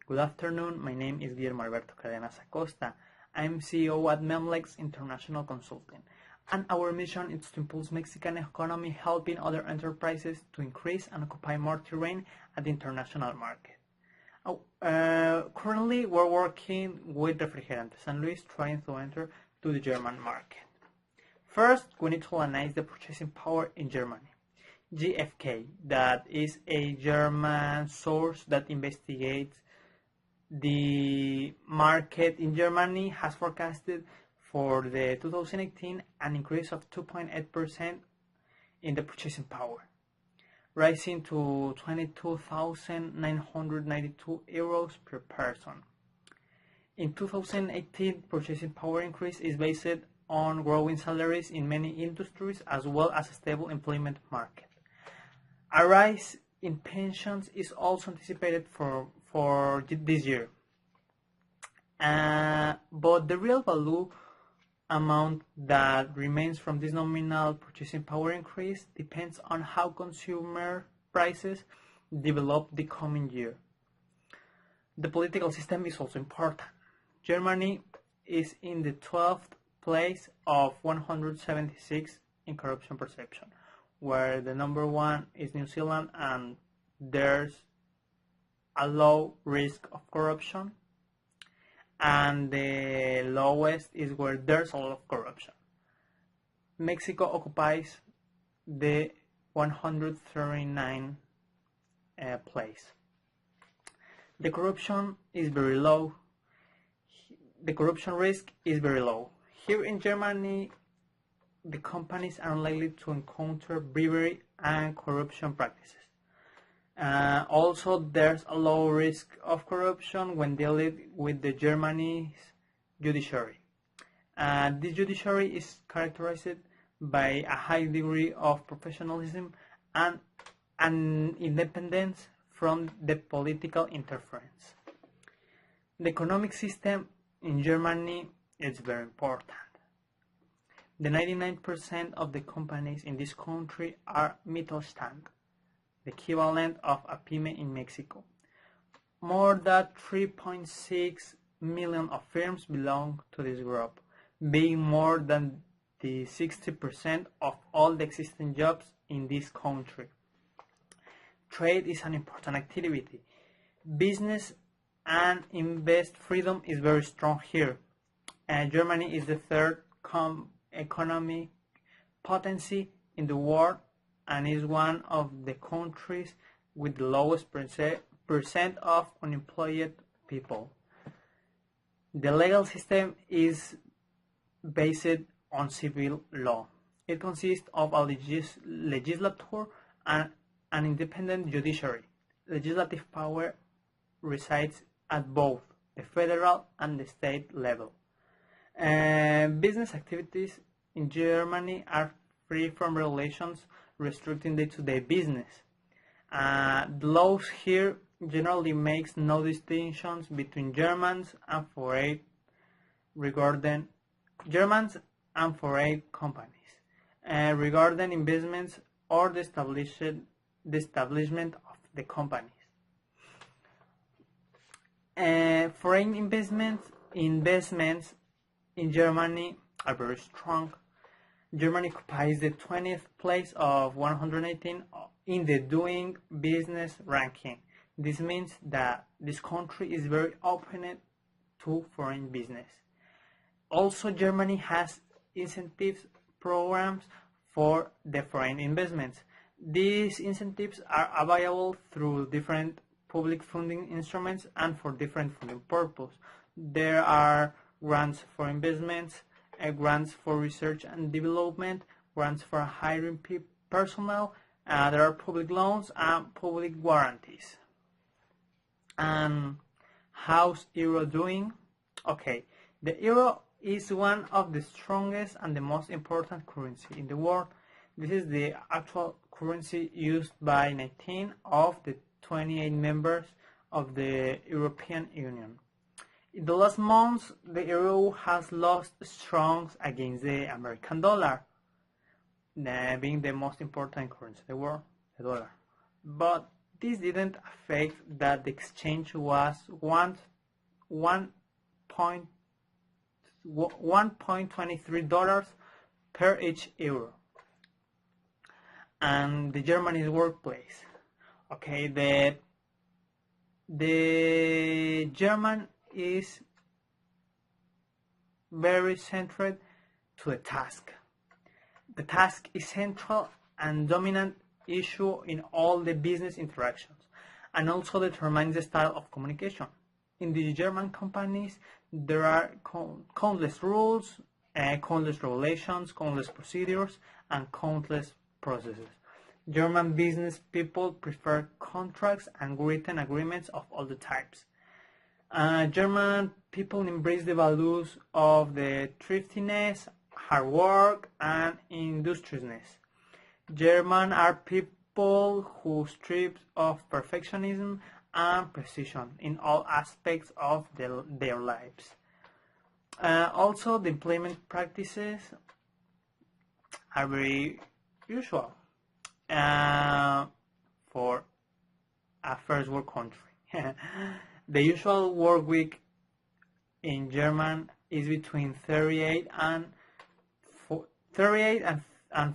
Good afternoon, my name is Guillermo Alberto Cadenas Acosta. I'm CEO at MMLLX International Consulting, and our mission is to impulse Mexican economy, helping other enterprises to increase and occupy more terrain at the international market. Currently, we're working with Refrigerantes San Luis, trying to enter to the German market. First, we need to analyze the purchasing power in Germany. GfK, that is a German source that investigates the market in Germany, has forecasted for the 2018 an increase of 2.8% in the purchasing power, rising to 22,992 euros per person. In 2018, purchasing power increase is based on growing salaries in many industries as well as a stable employment market. A rise in pensions is also anticipated for this year. But the real value amount that remains from this nominal purchasing power increase depends on how consumer prices develop the coming year. The political system is also important. Germany is in the 12th place of 176 in corruption perception, where the number one is New Zealand, and there's a low risk of corruption, and the lowest is where there's a lot of corruption. Mexico occupies the 139 place. The corruption is very low. The corruption risk is very low. Here in Germany, the companies are unlikely to encounter bribery and corruption practices. Also, there's a low risk of corruption when dealing with the Germany's judiciary. This judiciary is characterized by a high degree of professionalism and independence from the political interference. The economic system in Germany is very important. The 99% of the companies in this country are Mittelstand, the equivalent of a pyme in Mexico. More than 3.6 million of firms belong to this group, being more than the 60% of all the existing jobs in this country. Trade is an important activity. Business and invest freedom is very strong here. Germany is the third economic potency in the world and is one of the countries with the lowest percent of unemployed people. The legal system is based on civil law. It consists of a legislature and an independent judiciary. Legislative power resides at both the federal and the state level. Business activities in Germany are free from regulations restricting day-to-day business. The laws here generally makes no distinctions between Germans and foreign companies regarding investments or the establishment of the companies. Foreign investments in Germany are very strong. Germany occupies the 20th place of 118 in the Doing Business ranking. This means that this country is very open to foreign business. Also, Germany has incentives programs for the foreign investments. These incentives are available through different public funding instruments and for different funding purposes. There are grants for investments, grants for research and development, grants for hiring personnel, there are public loans and public guarantees. And how's euro doing? Okay, the euro is one of the strongest and the most important currency in the world. This is the actual currency used by 19 of the 28 members of the European Union. In the last months, the euro has lost strong against the American dollar, being the most important currency in the world, the dollar. But This didn't affect that the exchange was $1.23 per each euro. And the Germany's workplace. Okay, the German is very centered to the task. The task is central and dominant issue in all the business interactions, and also determines the style of communication. In the German companies, there are countless rules, countless regulations, countless procedures, and countless processes. German business people prefer contracts and written agreements of all the types. German people embrace the values of the thriftiness, hard work, and industriousness. German are people who strive of perfectionism and precision in all aspects of their lives. Also, the employment practices are very usual for a first world country. The usual work week in German is between 38 and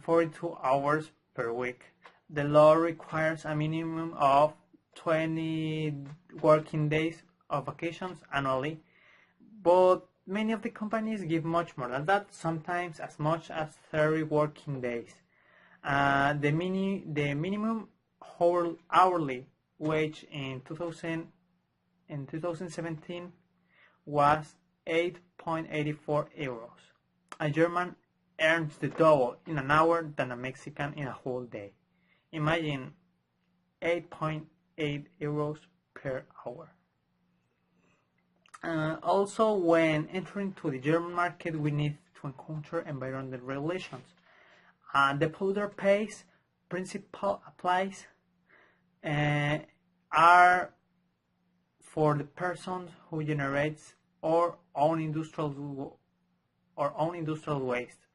42 hours per week. The law requires a minimum of 20 working days of vacations annually, but many of the companies give much more than that, sometimes as much as 30 working days. The minimum hourly wage in 2017 was 8.84 euros. A German earns the double in an hour than a Mexican in a whole day. Imagine 8.8 euros per hour. Also, when entering to the German market, we need to encounter environmental regulations. The polluter pays principle applies are for the person who generates or own industrial waste,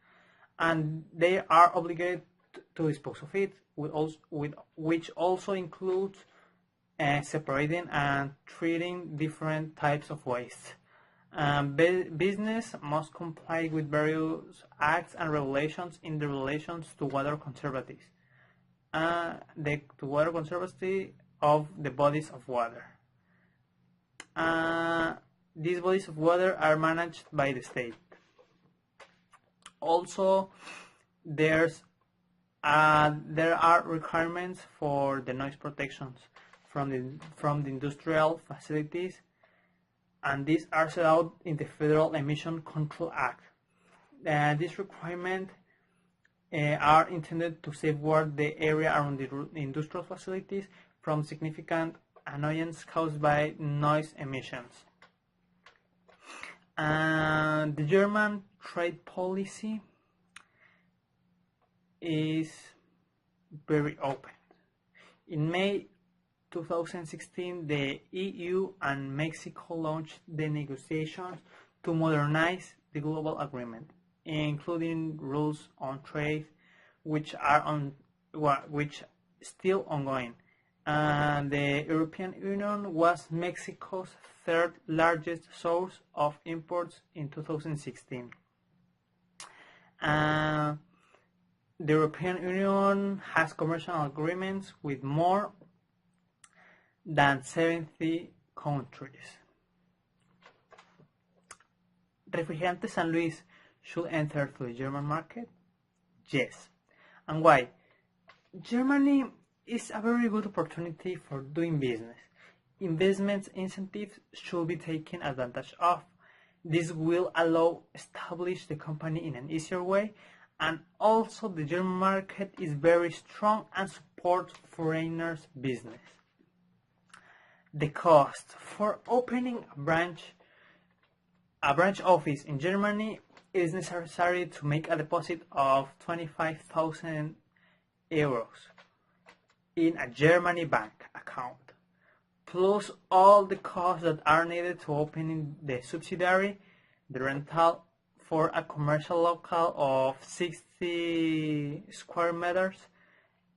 and they are obligated to dispose of it, which also includes separating and treating different types of waste. Business must comply with various acts and regulations in the relations to water conservancy, of the bodies of water. These bodies of water are managed by the state. Also, there are requirements for the noise protections from the industrial facilities, and these are set out in the Federal Emission Control Act. These requirements are intended to safeguard the area around the industrial facilities from significant annoyance caused by noise emissions. The German trade policy is very open. In May 2016, the EU and Mexico launched the negotiations to modernize the global agreement, including rules on trade, which still ongoing. The European Union was Mexico's third largest source of imports in 2016. The European Union has commercial agreements with more than 70 countries. Refrigerante San Luis should enter to the German market? Yes. And why? Germany is a very good opportunity for doing business. Investment incentives should be taken advantage of. This will allow establish the company in an easier way, and also the German market is very strong and supports foreigners' business. The cost for opening a branch office in Germany is necessary to make a deposit of 25,000 euros in a Germany bank account, plus all the costs that are needed to open the subsidiary, the rental for a commercial local of 60 square meters,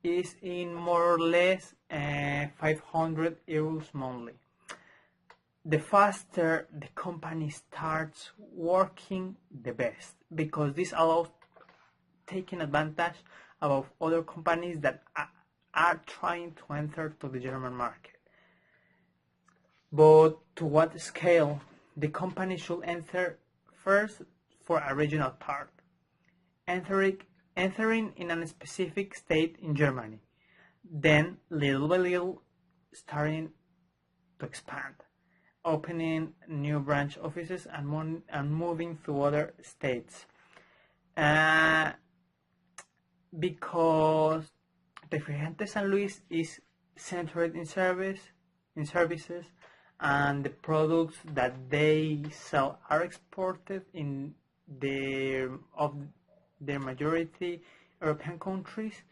is in more or less 500 euros monthly. The faster the company starts working, the best, because this allows taking advantage of other companies that are trying to enter to the German market. But to what scale? The company should enter first for a regional part, entering in a specific state in Germany, then little by little starting to expand, opening new branch offices and moving to other states. Because Refrigerante San Luis is centered in services, and the products that they sell are exported in their majority European countries.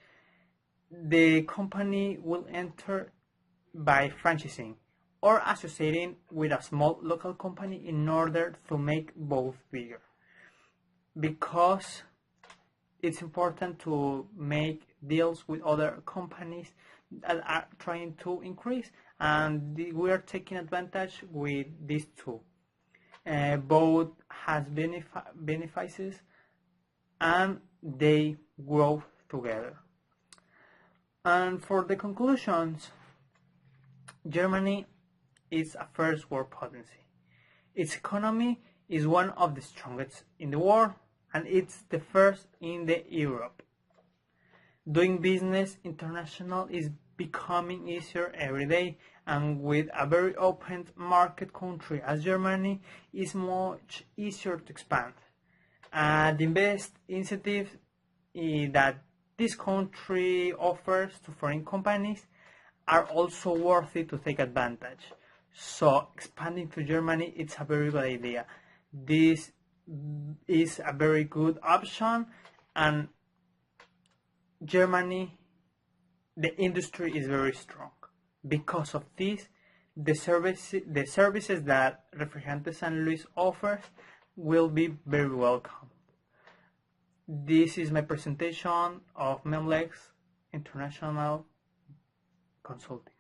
The company will enter by franchising or associating with a small local company in order to make both bigger. Because it's important to make deals with other companies that are trying to increase, and we are taking advantage with these two. Both has benefits and they grow together. And for the conclusions, Germany is a first world potency. Its economy is one of the strongest in the world, and it's the first in the Europe. Doing business international is becoming easier every day, and with a very open market country as Germany, is much easier to expand. The best incentives that this country offers to foreign companies are also worthy to take advantage. So expanding to Germany, it's a very good idea. This is a very good option, and Germany, the industry is very strong. Because of this, the services that Refrigerante San Luis offers will be very welcome. This is my presentation of MMLLX International Consulting.